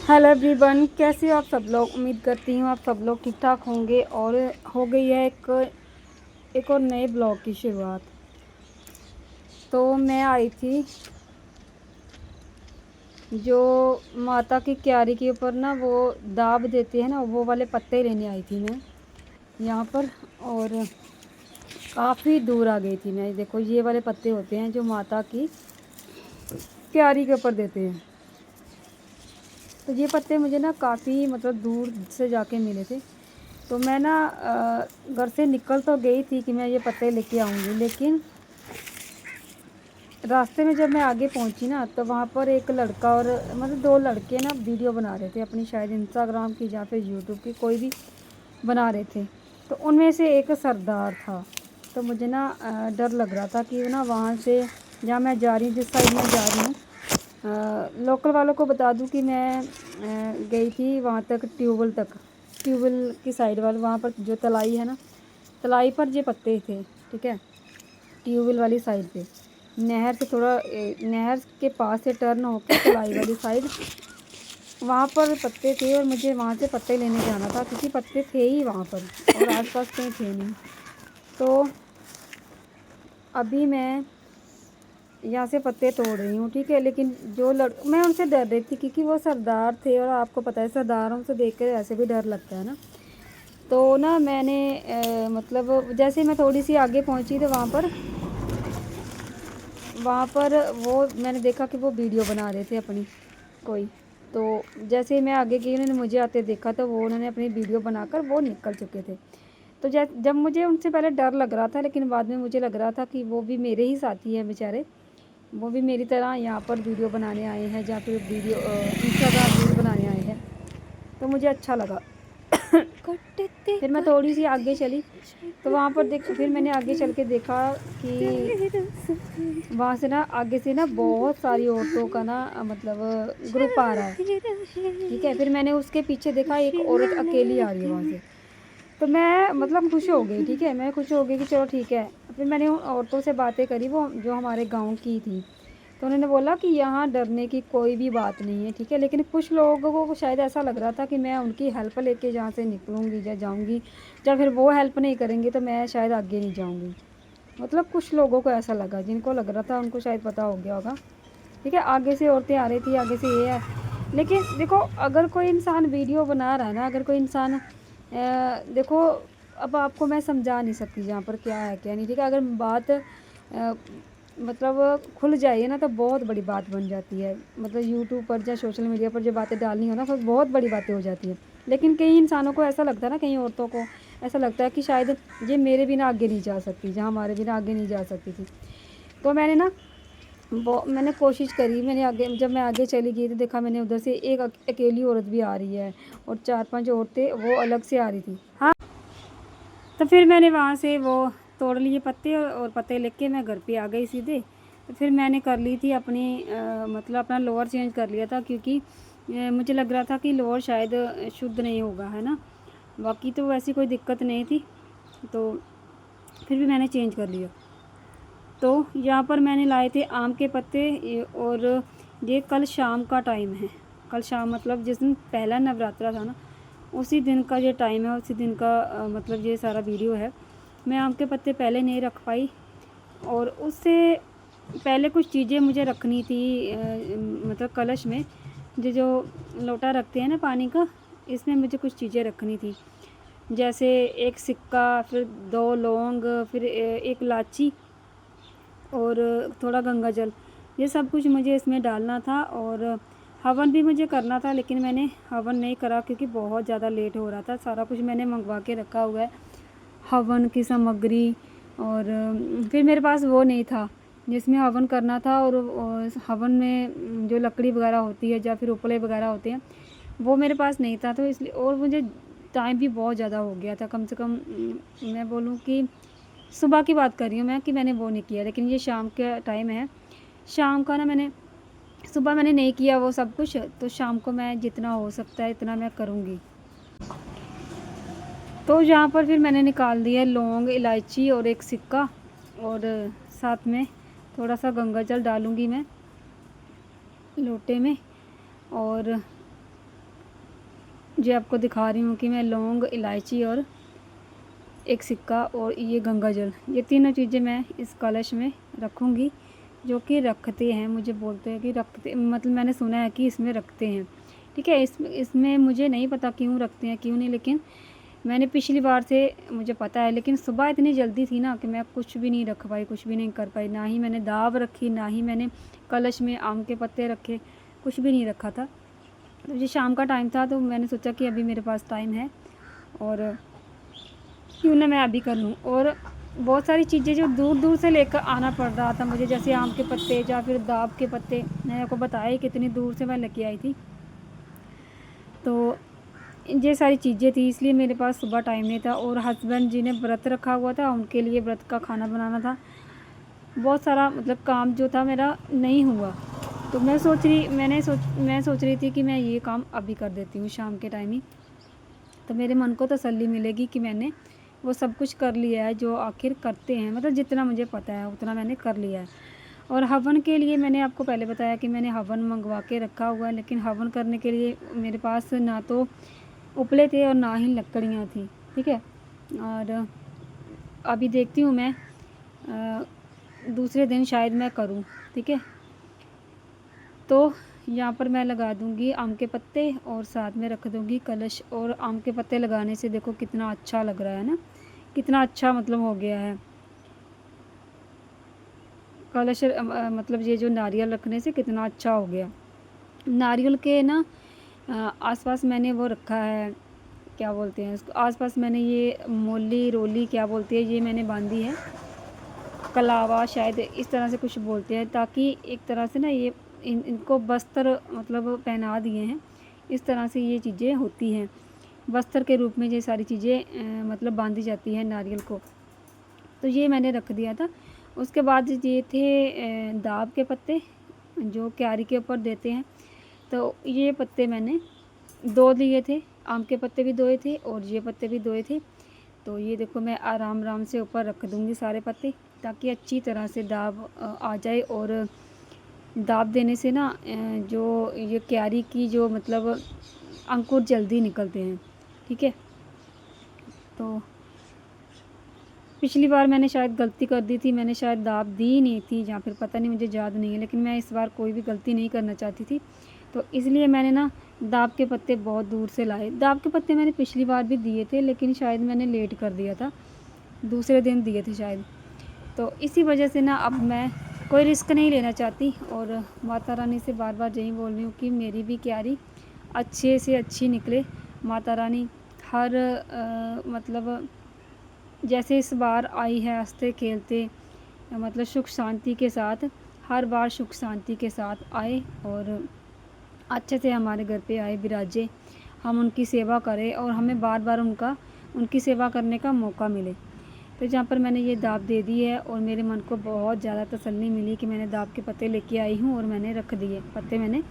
Hello everyone, कैसे हो आप सब लोग। उम्मीद करती हूँ आप सब लोग ठीक ठाक होंगे। और हो गई है एक और नए ब्लॉग की शुरुआत। तो मैं आई थी जो माता की क्यारी के ऊपर ना वो दाब देते हैं ना, वो वाले पत्ते लेने आई थी मैं यहाँ पर। और काफ़ी दूर आ गई थी मैं। देखो ये वाले पत्ते होते हैं जो माता की क्यारी के ऊपर देते हैं। तो ये पत्ते मुझे ना काफ़ी मतलब दूर से जाके मिले थे। तो मैं ना घर से निकल तो गई थी कि मैं ये पत्ते लेके आऊँगी, लेकिन रास्ते में जब मैं आगे पहुँची ना तो वहाँ पर एक लड़का और मतलब दो लड़के ना वीडियो बना रहे थे अपनी, शायद इंस्टाग्राम की या फिर यूट्यूब की, कोई भी बना रहे थे। तो उनमें से एक सरदार था। तो मुझे ना डर लग रहा था कि ना वहाँ से जहाँ मैं जा रही हूँ, जिस साइड मैं जा रही हूँ, लोकल वालों को बता दूं कि मैं गई थी वहाँ तक, ट्यूबवेल की साइड वाले, वहाँ पर जो तलाई है ना, तलाई पर ये पत्ते थे। ठीक है, ट्यूबवेल वाली साइड पे, नहर से थोड़ा नहर के पास से टर्न होकर तलाई वाली साइड, वहाँ पर पत्ते थे। और मुझे वहाँ से पत्ते लेने जाना था क्योंकि पत्ते थे ही वहाँ पर, और आसपास कहीं थे नहीं। तो अभी मैं यहाँ से पत्ते तोड़ रही हूँ। ठीक है, लेकिन मैं उनसे डर रही थी क्योंकि वो सरदार थे, और आपको पता है सरदारों से देख कर ऐसे भी डर लगता है ना। तो ना मैंने मतलब जैसे मैं थोड़ी सी आगे पहुँची तो वहाँ पर वो मैंने देखा कि वो वीडियो बना रहे थे अपनी कोई। तो जैसे ही मैं आगे गई, उन्होंने मुझे आते देखा तो वो उन्होंने अपनी वीडियो बनाकर वो निकल चुके थे। तो जब मुझे उनसे पहले डर लग रहा था, लेकिन बाद में मुझे लग रहा था कि वो भी मेरे ही साथी हैं बेचारे, वो भी मेरी तरह यहाँ पर वीडियो बनाने आए हैं, या फिर इंस्टाग्राम रील बनाने आए हैं। तो मुझे अच्छा लगा। फिर मैं थोड़ी सी आगे चली तो वहाँ पर फिर मैंने आगे चल के देखा कि वहाँ से ना आगे से ना बहुत सारी औरतों का ना मतलब ग्रुप आ रहा है। ठीक है, फिर मैंने उसके पीछे देखा एक औरत अकेली आ रही है वहाँ से। तो मैं मतलब खुश हो गई। ठीक है, मैं खुश हो गई कि चलो ठीक है। फिर मैंने उन औरतों से बातें करी, वो जो हमारे गांव की थी। तो उन्होंने बोला कि यहाँ डरने की कोई भी बात नहीं है। ठीक है, लेकिन कुछ लोगों को शायद ऐसा लग रहा था कि मैं उनकी हेल्प लेके जहाँ से निकलूँगी या जाऊँगी, या फिर वो हेल्प नहीं करेंगे तो मैं शायद आगे नहीं जाऊँगी। मतलब कुछ लोगों को ऐसा लगा, जिनको लग रहा था उनको शायद पता हो गया होगा। ठीक है, आगे से औरतें आ रही थी, आगे से ये है। लेकिन देखो, अगर कोई इंसान वीडियो बना रहा है ना, अगर कोई इंसान देखो, अब आपको मैं समझा नहीं सकती यहाँ पर क्या है क्या नहीं। ठीक है, अगर बात मतलब खुल जाए ना तो बहुत बड़ी बात बन जाती है। मतलब यूट्यूब पर या सोशल मीडिया पर जो बातें डालनी हो ना, तो बहुत बड़ी बातें हो जाती हैं। लेकिन कई इंसानों को ऐसा लगता है ना, कई औरतों को ऐसा लगता है कि शायद ये मेरे बिना आगे नहीं जा सकती, जहाँ हमारे बिना आगे नहीं जा सकती थी। तो मैंने कोशिश करी। जब मैं आगे चली गई तो देखा मैंने उधर से एक अकेली औरत भी आ रही है, और 4-5 औरतें वो अलग से आ रही थी। हाँ, तो फिर मैंने वहाँ से वो तोड़ लिए पत्ते, और पत्ते लेके मैं घर पे आ गई सीधे। तो फिर मैंने कर ली थी अपनी मतलब अपना लोअर चेंज कर लिया था, क्योंकि मुझे लग रहा था कि लोअर शायद शुद्ध नहीं होगा, है ना। बाकी तो वैसी कोई दिक्कत नहीं थी, तो फिर भी मैंने चेंज कर लिया। तो यहाँ पर मैंने लाए थे आम के पत्ते, और ये कल शाम का टाइम है। कल शाम मतलब जिस दिन पहला नवरात्रा था ना, उसी दिन का ये टाइम है, उसी दिन का मतलब ये सारा वीडियो है। मैं आम के पत्ते पहले नहीं रख पाई, और उससे पहले कुछ चीज़ें मुझे रखनी थी। मतलब कलश में जो लोटा रखते हैं ना पानी का, इसमें मुझे कुछ चीज़ें रखनी थी, जैसे एक सिक्का, फिर 2 लौंग, फिर एक इलायची, और थोड़ा गंगा जल। ये सब कुछ मुझे इसमें डालना था, और हवन भी मुझे करना था, लेकिन मैंने हवन नहीं करा क्योंकि बहुत ज़्यादा लेट हो रहा था। सारा कुछ मैंने मंगवा के रखा हुआ है, हवन की सामग्री। और फिर मेरे पास वो नहीं था जिसमें हवन करना था, और हवन में जो लकड़ी वगैरह होती है या फिर उपले वगैरह होते हैं, वो मेरे पास नहीं था। तो इसलिए, और मुझे टाइम भी बहुत ज़्यादा हो गया था, कम से कम मैं बोलूँ कि सुबह की बात कर रही हूँ मैं, कि मैंने वो नहीं किया। लेकिन ये शाम का टाइम है, शाम का ना सुबह मैंने नहीं किया वो सब कुछ, तो शाम को मैं जितना हो सकता है इतना मैं करूँगी। तो यहाँ पर फिर मैंने निकाल दिया लौंग, इलायची और एक सिक्का, और साथ में थोड़ा सा गंगा जल डालूँगी मैं लोटे में। और जो आपको दिखा रही हूँ कि मैं लौंग, इलायची और एक सिक्का और ये गंगा जल, ये तीनों चीज़ें मैं इस कलश में रखूँगी। जो कि रखते हैं, मुझे बोलते हैं कि रखते, मतलब मैंने सुना है कि इसमें रखते हैं। ठीक है, इसमें मुझे नहीं पता क्यों रखते हैं क्यों नहीं, लेकिन मैंने पिछली बार से मुझे पता है। लेकिन सुबह इतनी जल्दी थी ना कि मैं कुछ भी नहीं रख पाई, कुछ भी नहीं कर पाई। ना ही मैंने दाव रखी, ना ही मैंने कलश में आम के पत्ते रखे, कुछ भी नहीं रखा था। तो ये शाम का टाइम था, तो मैंने सोचा कि अभी मेरे पास टाइम है और क्यों ना मैं अभी कर लूँ। और बहुत सारी चीज़ें जो दूर दूर से लेकर आना पड़ रहा था मुझे, जैसे आम के पत्ते या फिर दाव के पत्ते, मैंने आपको बताया ही कितनी दूर से मैं लेके आई थी। तो ये सारी चीज़ें थी, इसलिए मेरे पास सुबह टाइम नहीं था। और हस्बैंड जी ने व्रत रखा हुआ था, उनके लिए व्रत का खाना बनाना था। बहुत सारा मतलब काम जो था मेरा नहीं हुआ। तो मैं सोच रही थी कि मैं ये काम अभी कर देती हूँ शाम के टाइम ही, तो मेरे मन को तसल्ली मिलेगी कि मैंने वो सब कुछ कर लिया है जो आखिर करते हैं। मतलब जितना मुझे पता है उतना मैंने कर लिया है। और हवन के लिए मैंने आपको पहले बताया कि मैंने हवन मंगवा के रखा हुआ है, लेकिन हवन करने के लिए मेरे पास ना तो उपले थे और ना ही लकड़ियाँ थी। ठीक है, और अभी देखती हूँ मैं दूसरे दिन शायद मैं करूँ। ठीक है, तो यहाँ पर मैं लगा दूँगी आम के पत्ते और साथ में रख दूँगी कलश। और आम के पत्ते लगाने से देखो कितना अच्छा लग रहा है ना, कितना अच्छा मतलब हो गया है कलश। मतलब ये जो नारियल रखने से कितना अच्छा हो गया। नारियल के ना आसपास मैंने वो रखा है, क्या बोलते हैं उसको, आसपास मैंने ये मोली रोली क्या बोलती है, ये मैंने बांधी है, कलावा शायद इस तरह से कुछ बोलते हैं, ताकि एक तरह से ना ये इनको वस्त्र मतलब पहना दिए हैं। इस तरह से ये चीज़ें होती हैं, वस्त्र के रूप में ये सारी चीज़ें मतलब बांधी जाती हैं नारियल को। तो ये मैंने रख दिया था। उसके बाद ये थे दाव के पत्ते जो क्यारी के ऊपर देते हैं, तो ये पत्ते मैंने 2 लिए थे, आम के पत्ते भी 2 थे और ये पत्ते भी 2 थे। तो ये देखो मैं आराम आराम से ऊपर रख दूँगी सारे पत्ते, ताकि अच्छी तरह से दाव आ जाए। और दाव देने से ना जो ये क्यारी की जो मतलब अंकुर जल्दी निकलते हैं। ठीक है, तो पिछली बार मैंने शायद गलती कर दी थी, मैंने शायद दाव दी नहीं थी या फिर पता नहीं, मुझे याद नहीं है। लेकिन मैं इस बार कोई भी गलती नहीं करना चाहती थी, तो इसलिए मैंने ना दाव के पत्ते बहुत दूर से लाए। दाव के पत्ते मैंने पिछली बार भी दिए थे, लेकिन शायद मैंने लेट कर दिया था, दूसरे दिन दिए थे शायद। तो इसी वजह से ना अब मैं कोई रिस्क नहीं लेना चाहती, और माता रानी से बार बार यही बोल रही हूँ कि मेरी भी क्यारी अच्छे से अच्छी निकले। माता रानी हर मतलब जैसे इस बार आई है हंसते खेलते, मतलब सुख शांति के साथ, हर बार सुख शांति के साथ आए और अच्छे से हमारे घर पे आए, विराजे, हम उनकी सेवा करें और हमें बार बार उनकी सेवा करने का मौका मिले। तो जहाँ पर मैंने ये दाव दे दी है और मेरे मन को बहुत ज़्यादा तसल्ली मिली कि मैंने दाव के पत्ते लेके आई हूँ और मैंने रख दिए पत्ते, मैंने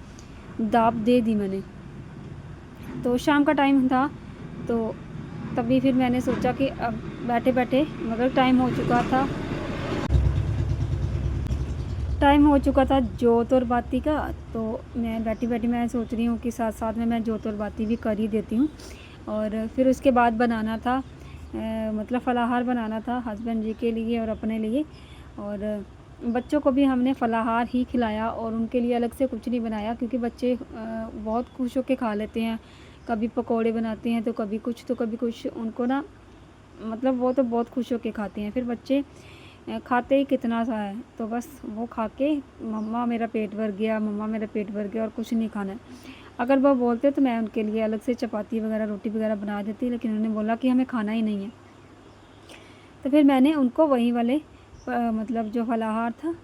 दाव दे दी मैंने। तो शाम का टाइम था, तो तभी फिर मैंने सोचा कि अब बैठे बैठे, मगर टाइम हो चुका था जोत और बाती का। तो मैं बैठी बैठी मैं सोच रही हूँ कि साथ साथ में मैं जोत और बाती भी कर ही देती हूँ। और फिर उसके बाद बनाना था मतलब फलाहार बनाना था हस्बैंड जी के लिए और अपने लिए, और बच्चों को भी हमने फलाहार ही खिलाया और उनके लिए अलग से कुछ नहीं बनाया, क्योंकि बच्चे बहुत खुश होकर खा लेते हैं। कभी पकोड़े बनाते हैं तो कभी कुछ, तो कभी कुछ, उनको ना मतलब वो तो बहुत खुश होकर खाते हैं। फिर बच्चे खाते ही कितना सा है, तो बस वो खा के मम्मा मेरा पेट भर गया, मम्मा मेरा पेट भर गया और कुछ नहीं खाना है। अगर वो बोलते तो मैं उनके लिए अलग से चपाती वगैरह रोटी वगैरह बना देती, लेकिन उन्होंने बोला कि हमें खाना ही नहीं है। तो फिर मैंने उनको वही वाले मतलब जो फलाहार था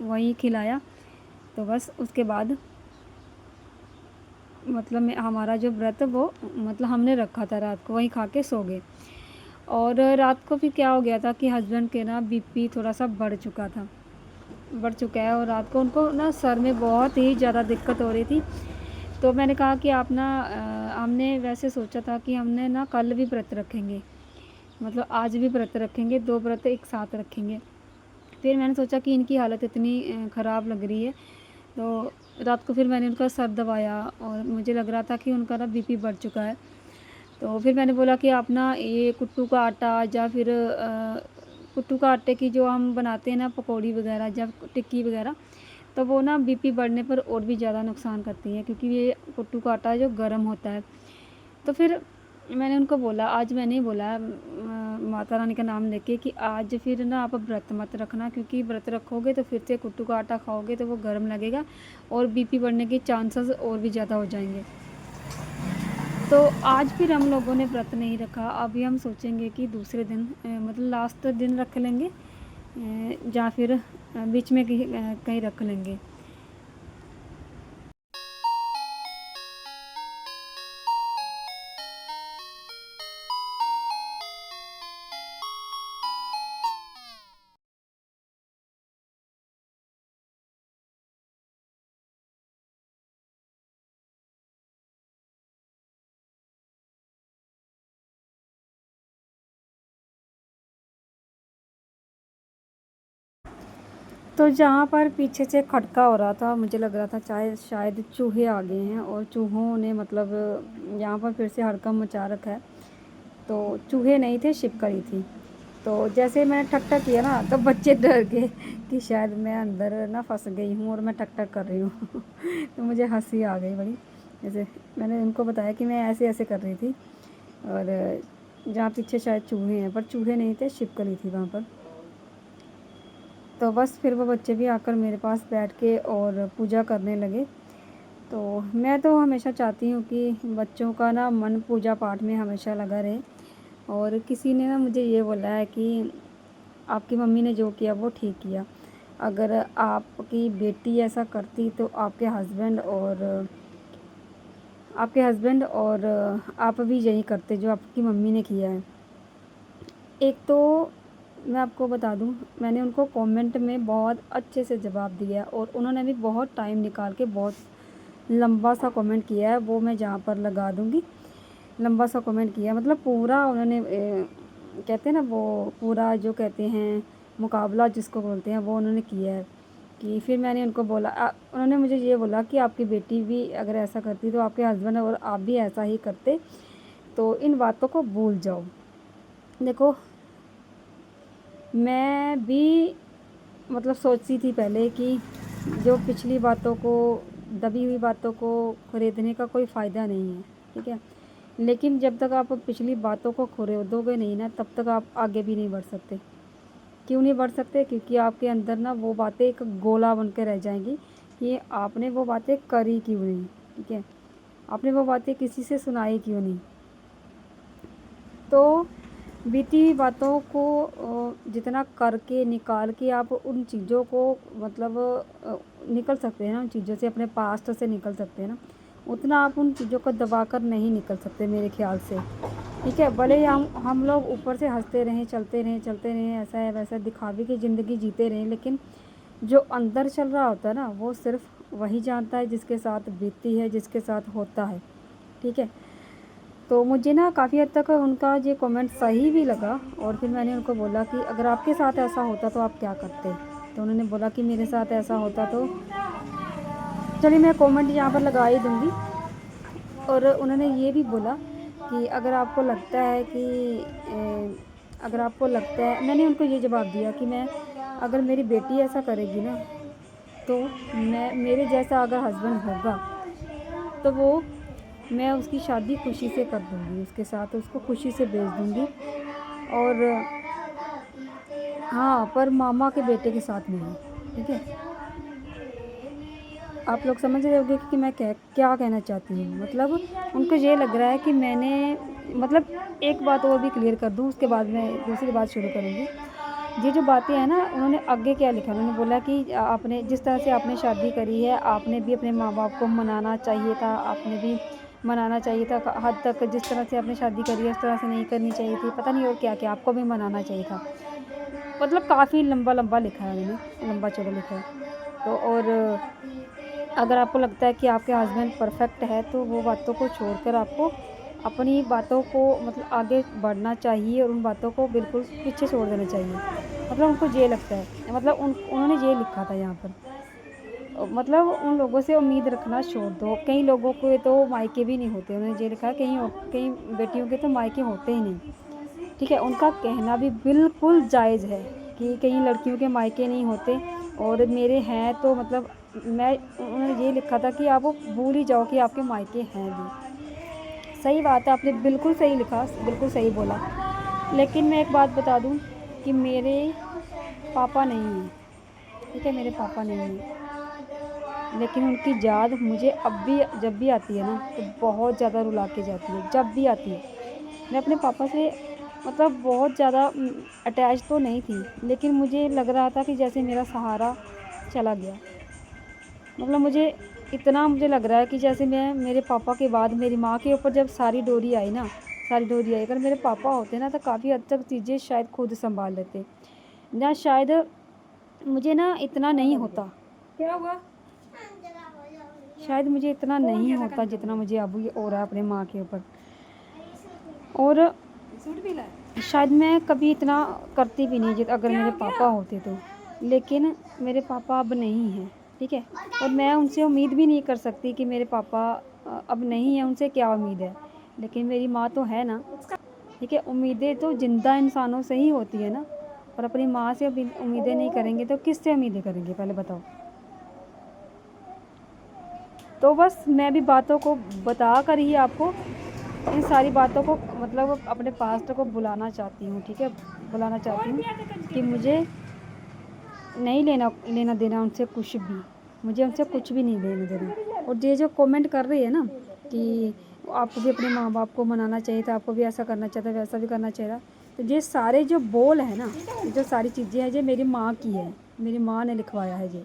वही खिलाया। तो बस उसके बाद मतलब हमारा जो व्रत वो मतलब हमने रखा था रात को, वही खा के सो गए। और रात को फिर क्या हो गया था कि हस्बैंड के ना बीपी थोड़ा सा बढ़ चुका है, और रात को उनको ना सर में बहुत ही ज़्यादा दिक्कत हो रही थी। तो मैंने कहा कि आप ना हमने वैसे सोचा था कि हमने ना कल भी व्रत रखेंगे, मतलब आज भी व्रत रखेंगे, 2 व्रत एक साथ रखेंगे। फिर मैंने सोचा कि इनकी हालत इतनी ख़राब लग रही है, तो रात को फिर मैंने उनका सर दबाया और मुझे लग रहा था कि उनका ना बीपी बढ़ चुका है। तो फिर मैंने बोला कि आप ना ये कुट्टू का आटा या फिर कुट्टू का आटे की जो हम बनाते हैं ना पकौड़ी वगैरह या टिक्की वगैरह, तो वो ना बीपी बढ़ने पर और भी ज़्यादा नुकसान करती है, क्योंकि ये कुट्टू का आटा जो गर्म होता है। तो फिर मैंने उनको बोला, आज मैंने ही बोला माता रानी का नाम लेके कि आज फिर ना आप व्रत मत रखना, क्योंकि व्रत रखोगे तो फिर से कुट्टू का आटा खाओगे तो वो गर्म लगेगा और बीपी बढ़ने के चांसेस और भी ज़्यादा हो जाएंगे। तो आज फिर हम लोगों ने व्रत नहीं रखा। अभी हम सोचेंगे कि दूसरे दिन मतलब लास्ट दिन रख लेंगे, या फिर बीच में कहीं रख लेंगे। तो जहाँ पर पीछे से खटका हो रहा था, मुझे लग रहा था चाहे शायद चूहे आ गए हैं और चूहों ने मतलब यहाँ पर फिर से हड़कंप मचा रखा है। तो चूहे नहीं थे, छिपकली थी। तो जैसे मैंने ठक ठक किया ना, तो बच्चे डर गए कि शायद मैं अंदर ना फंस गई हूँ और मैं ठक ठक कर रही हूँ। तो मुझे हंसी आ गई बड़ी। जैसे मैंने उनको बताया कि मैं ऐसे ऐसे कर रही थी, और जहाँ पीछे शायद चूहे हैं, पर चूहे नहीं थे, छिपकली थी वहाँ पर। तो बस फिर वो बच्चे भी आकर मेरे पास बैठ के और पूजा करने लगे। तो मैं तो हमेशा चाहती हूँ कि बच्चों का ना मन पूजा पाठ में हमेशा लगा रहे। और किसी ने ना मुझे ये बोला है कि आपकी मम्मी ने जो किया वो ठीक किया। अगर आपकी बेटी ऐसा करती तो आपके हस्बैंड और आप भी यही करते जो आपकी मम्मी ने किया है। एक तो मैं आपको बता दूं, मैंने उनको कमेंट में बहुत अच्छे से जवाब दिया और उन्होंने भी बहुत टाइम निकाल के बहुत लंबा सा कमेंट किया है, वो मैं जहाँ पर लगा दूंगी। लंबा सा कमेंट किया मतलब पूरा उन्होंने कहते हैं ना, वो पूरा जो कहते हैं मुकाबला जिसको बोलते हैं, वो उन्होंने किया है। कि फिर मैंने उनको बोला, उन्होंने मुझे ये बोला कि आपकी बेटी भी अगर ऐसा करती तो आपके हस्बैंड और आप भी ऐसा ही करते, तो इन बातों को भूल जाओ। देखो, मैं भी मतलब सोचती थी पहले कि जो पिछली बातों को, दबी हुई बातों को खरीदने का कोई फ़ायदा नहीं है, ठीक है। लेकिन जब तक आप पिछली बातों को खरीदोगे नहीं ना, तब तक आप आगे भी नहीं बढ़ सकते। क्यों नहीं बढ़ सकते? क्योंकि आपके अंदर ना वो बातें एक गोला बन के रह जाएंगी कि आपने वो बातें करी क्यों नहीं, ठीक है, आपने वो बातें किसी से सुनाई क्यों नहीं। तो बीती हुई बातों को जितना करके निकाल के आप उन चीज़ों को मतलब निकल सकते हैं ना, उन चीज़ों से, अपने पास्ट से निकल सकते हैं ना, उतना आप उन चीज़ों को दबा कर नहीं निकल सकते मेरे ख्याल से, ठीक है। भले ही हम लोग ऊपर से हंसते रहें, चलते रहें, ऐसा है वैसा दिखावे की ज़िंदगी जीते रहें, लेकिन जो अंदर चल रहा होता है ना, वो सिर्फ वही जानता है जिसके साथ बीतती है, जिसके साथ होता है, ठीक है। तो मुझे ना काफ़ी हद तक उनका ये कमेंट सही भी लगा, और फिर मैंने उनको बोला कि अगर आपके साथ ऐसा होता तो आप क्या करते। तो उन्होंने बोला कि मेरे साथ ऐसा होता तो, चलिए मैं कमेंट यहाँ पर लगा ही दूँगी। और उन्होंने ये भी बोला कि अगर आपको लगता है कि अगर आपको लगता है, मैंने उनको ये जवाब दिया कि मैं, अगर मेरी बेटी ऐसा करेगी ना, तो मैं, मेरे जैसा अगर हस्बैंड होगा तो वो, मैं उसकी शादी खुशी से कर दूँगी, उसके साथ उसको खुशी से भेज दूँगी। और हाँ, पर मामा के बेटे के साथ नहीं, ठीक है। आप लोग समझ रहे होंगे कि मैं क्या कहना चाहती हूँ। मतलब उनको ये लग रहा है कि मैंने, मतलब एक बात और भी क्लियर कर दूँ, उसके बाद मैं दूसरी बात शुरू करूँगी। ये जो बातें हैं ना, उन्होंने आगे क्या लिखा, उन्होंने बोला कि आपने जिस तरह से आपने शादी करी है, आपने भी अपने माँ बाप को मनाना चाहिए था, आपने भी मनाना चाहिए था हद तक, जिस तरह से आपने शादी करी है उस तरह से नहीं करनी चाहिए थी, पता नहीं और क्या क्या, आपको भी मनाना चाहिए था। मतलब काफ़ी लंबा लंबा लिखा है उन्होंने, लंबा चौड़ा लिखा है। तो और अगर आपको लगता है कि आपके हस्बैंड परफेक्ट है, तो वो बातों को छोड़कर आपको अपनी बातों को मतलब आगे बढ़ना चाहिए, और उन बातों को बिल्कुल पीछे छोड़ देना चाहिए। मतलब उनको ये लगता है, मतलब उन्होंने ये लिखा था यहाँ पर। मतलब उन लोगों से उम्मीद रखना छोड़ दो। कई लोगों के तो मायके भी नहीं होते, उन्होंने ये लिखा, कई बेटियों के तो मायके होते ही नहीं। ठीक है, उनका कहना भी बिल्कुल जायज़ है कि कई लड़कियों के मायके नहीं होते और मेरे हैं, तो मतलब मैं उन्होंने ये लिखा था कि आप वो भूल ही जाओ कि आपके मायके हैं भी। सही बात है, आपने बिल्कुल सही लिखा, बिल्कुल सही बोला। लेकिन मैं एक बात बता दूं कि मेरे पापा नहीं हैं, ठीक है, मेरे पापा नहीं हैं, लेकिन उनकी याद मुझे अब भी जब भी आती है ना तो बहुत ज़्यादा रुला के जाती है। जब भी आती है, मैं अपने पापा से मतलब बहुत ज़्यादा अटैच तो नहीं थी, लेकिन मुझे लग रहा था कि जैसे मेरा सहारा चला गया। मतलब मुझे लग रहा है कि जैसे मैं मेरे पापा के बाद मेरी माँ के ऊपर जब सारी डोरी आई ना, सारी डोरी आई, अगर मेरे पापा होते ना तो काफ़ी हद तक चीज़ें शायद खुद संभाल लेते, या शायद मुझे ना इतना नहीं होता। क्या हुआ? शायद मुझे इतना नहीं होता जितना मुझे अब ये हो रहा है अपने माँ के ऊपर। और शायद मैं कभी इतना करती भी नहीं जित अगर मेरे पापा होते तो। लेकिन मेरे पापा अब नहीं हैं, ठीक है, और मैं उनसे उम्मीद भी नहीं कर सकती कि मेरे पापा अब नहीं हैं, उनसे क्या उम्मीद है। लेकिन मेरी माँ तो है ना, ठीक है, उम्मीदें तो ज़िंदा इंसानों से ही होती है ना, और अपनी माँ से उम्मीदें नहीं करेंगे तो किससे उम्मीदें करेंगे, पहले बताओ। तो बस मैं भी बातों को बता कर ही आपको इन सारी बातों को मतलब अपने पास्ट को बुलाना चाहती हूँ, ठीक है, बुलाना चाहती हूँ कि मुझे नहीं लेना देना उनसे कुछ भी, मुझे उनसे कुछ भी नहीं लेना देना। और ये जो कमेंट कर रही है ना कि आपको भी अपने माँ बाप को मनाना चाहिए था, आपको भी ऐसा करना चाहिए था, वैसा भी करना चाहिए था, तो ये सारे जो बोल है ना, जो सारी चीज़ें हैं, ये मेरी माँ की है, मेरी माँ ने लिखवाया है ये।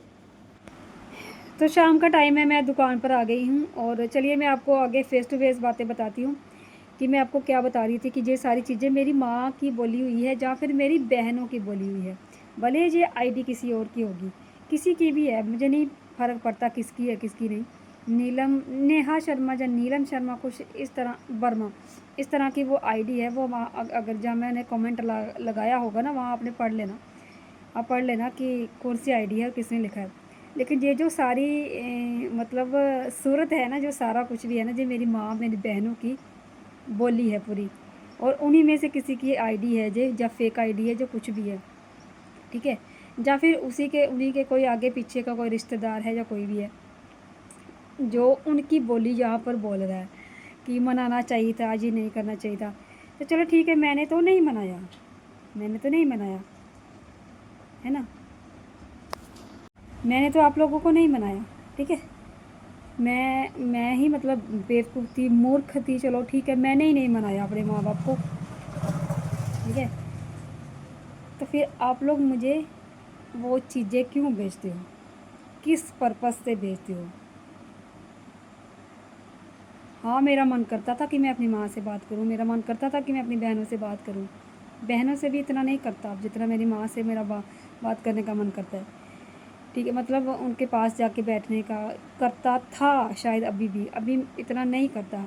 तो शाम का टाइम है, मैं दुकान पर आ गई हूँ और चलिए मैं आपको आगे फ़ेस टू फेस बातें बताती हूँ कि मैं आपको क्या बता रही थी कि ये सारी चीज़ें मेरी माँ की बोली हुई है या फिर मेरी बहनों की बोली हुई है। भले ये आईडी किसी और की होगी, किसी की भी है, मुझे नहीं फ़र्क पड़ता किसकी है किसकी नहीं। नेहा शर्मा या नीलम शर्मा कुछ इस तरह, वर्मा, इस तरह की वो आईडी है। वो वहाँ अगर जहाँ मैंने कमेंट लगाया होगा ना, वहाँ आपने पढ़ लेना, आप पढ़ लेना कि कौन सी आईडी है और किसने लिखा है। लेकिन ये जो सारी मतलब सूरत है ना, जो सारा कुछ भी है ना, जो मेरी माँ मेरी बहनों की बोली है पूरी, और उन्हीं में से किसी की आईडी है जो, या फेक आईडी है, जो कुछ भी है, ठीक है, या फिर उन्हीं के कोई आगे पीछे का कोई रिश्तेदार है या कोई भी है जो उनकी बोली यहाँ पर बोल रहा है कि मनाना चाहिए था, आज ही नहीं करना चाहिए था। तो चलो ठीक है, मैंने तो नहीं मनाया, है ना, मैंने तो आप लोगों को नहीं मनाया, ठीक है, मैं ही मतलब बेवकूफ़ थी, मूर्ख थी, चलो ठीक है, मैंने ही नहीं मनाया अपने माँ बाप को, ठीक है। तो फिर आप लोग मुझे वो चीज़ें क्यों भेजते हो, किस पर्पस से भेजते हो? हाँ, मेरा मन करता था कि मैं अपनी माँ से बात करूँ, मेरा मन करता था कि मैं अपनी बहनों से बात करूँ। बहनों से भी इतना नहीं करता अब जितना मेरी माँ से मेरा बात करने का मन करता है, ठीक है, मतलब उनके पास जाके बैठने का करता था शायद, अभी इतना नहीं करता।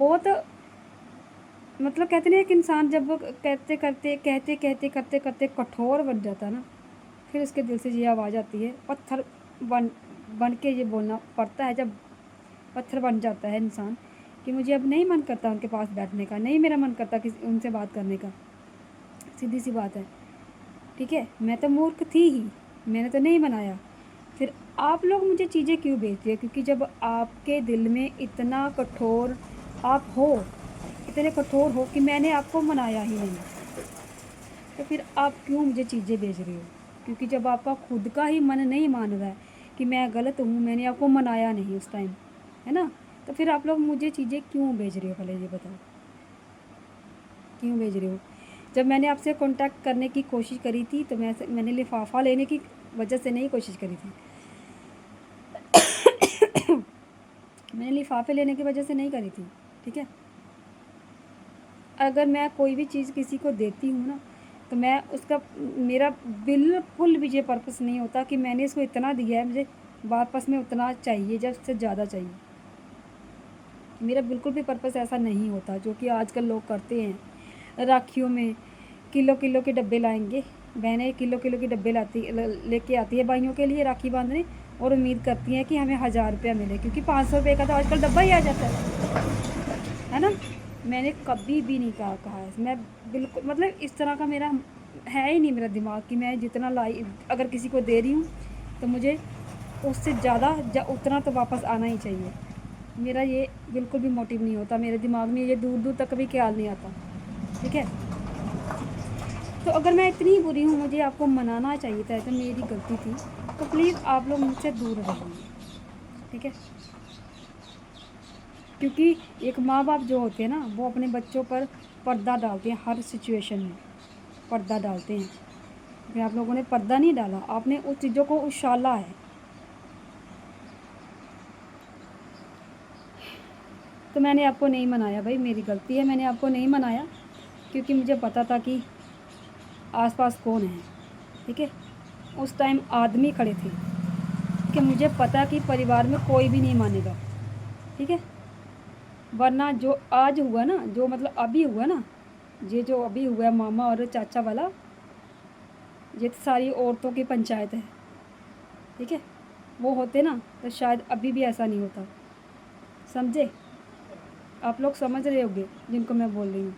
बहुत मतलब कहते नहीं, एक इंसान जब वो कहते करते कठोर बन जाता है ना, फिर उसके दिल से ये आवाज़ आती है, पत्थर बन बन के ये बोलना पड़ता है, जब पत्थर बन जाता है इंसान कि मुझे अब नहीं मन करता उनके पास बैठने का, नहीं मेरा मन करता किसी उनसे बात करने का, सीधी सी बात है, ठीक है। मैं तो मूर्ख थी ही, मैंने तो नहीं मनाया। फिर आप लोग मुझे चीज़ें क्यों भेजते हैं? क्योंकि जब आपके दिल में इतना कठोर आप हो, इतने कठोर हो कि मैंने आपको मनाया ही नहीं, तो फिर आप क्यों मुझे चीज़ें भेज रहे हो? क्योंकि जब आपका खुद का ही मन नहीं मान रहा है कि मैं गलत हूँ, मैंने आपको मनाया नहीं उस टाइम, है ना, तो फिर आप लोग मुझे चीज़ें क्यों भेज रहे हो? पहले ये बताओ, क्यों भेज रहे हो? जब मैंने आपसे कांटेक्ट करने की कोशिश करी थी तो मैंने लिफाफा लेने की वजह से नहीं कोशिश करी थी मैंने लिफाफे लेने की वजह से नहीं करी थी, ठीक है। अगर मैं कोई भी चीज़ किसी को देती हूँ ना, तो मैं उसका मेरा बिल्कुल भी ये पर्पस नहीं होता कि मैंने इसको इतना दिया है, मुझे वापस में उतना चाहिए या उससे ज़्यादा चाहिए। मेरा बिल्कुल भी पर्पस ऐसा नहीं होता जो कि आजकल लोग करते हैं। राखियों में किलो किलो के डब्बे लाएंगे, बहनें किलो किलो के डब्बे लेके आती है भाइयों के लिए राखी बांधने, और उम्मीद करती हैं कि हमें 1000 रुपया मिले, क्योंकि 500 रुपये का तो आजकल डब्बा ही आ जाता है ना। मैंने कभी भी नहीं कहा है, मैं बिल्कुल मतलब इस तरह का मेरा है ही नहीं मेरा दिमाग कि मैं जितना लाई अगर किसी को दे रही हूँ तो मुझे उससे ज़्यादा उतना तो वापस आना ही चाहिए। मेरा ये बिल्कुल भी मोटिव नहीं होता, मेरे दिमाग में ये दूर दूर तक कभी ख्याल नहीं आता। ठीक है, तो अगर मैं इतनी बुरी हूँ, मुझे आपको मनाना चाहिए था, तो मेरी गलती थी, तो प्लीज़ आप लोग मुझसे दूर रहिए। ठीक है, क्योंकि एक माँ बाप जो होते हैं ना, वो अपने बच्चों पर पर्दा डालते हैं, हर सिचुएशन में पर्दा डालते हैं। लेकिन आप लोगों ने पर्दा नहीं डाला, आपने उस चीज़ों को उछाला है। तो मैंने आपको नहीं मनाया भाई, मेरी गलती है, मैंने आपको नहीं मनाया, क्योंकि मुझे पता था कि आसपास कौन है। ठीक है, उस टाइम आदमी खड़े थे कि मुझे पता कि परिवार में कोई भी नहीं मानेगा। ठीक है, वरना जो आज हुआ ना, जो मतलब अभी हुआ ना, ये जो अभी हुआ मामा और चाचा वाला, ये तो सारी औरतों की पंचायत है। ठीक है, वो होते ना तो शायद अभी भी ऐसा नहीं होता। समझे, आप लोग समझ रहे होंगे जिनको मैं बोल रही हूँ।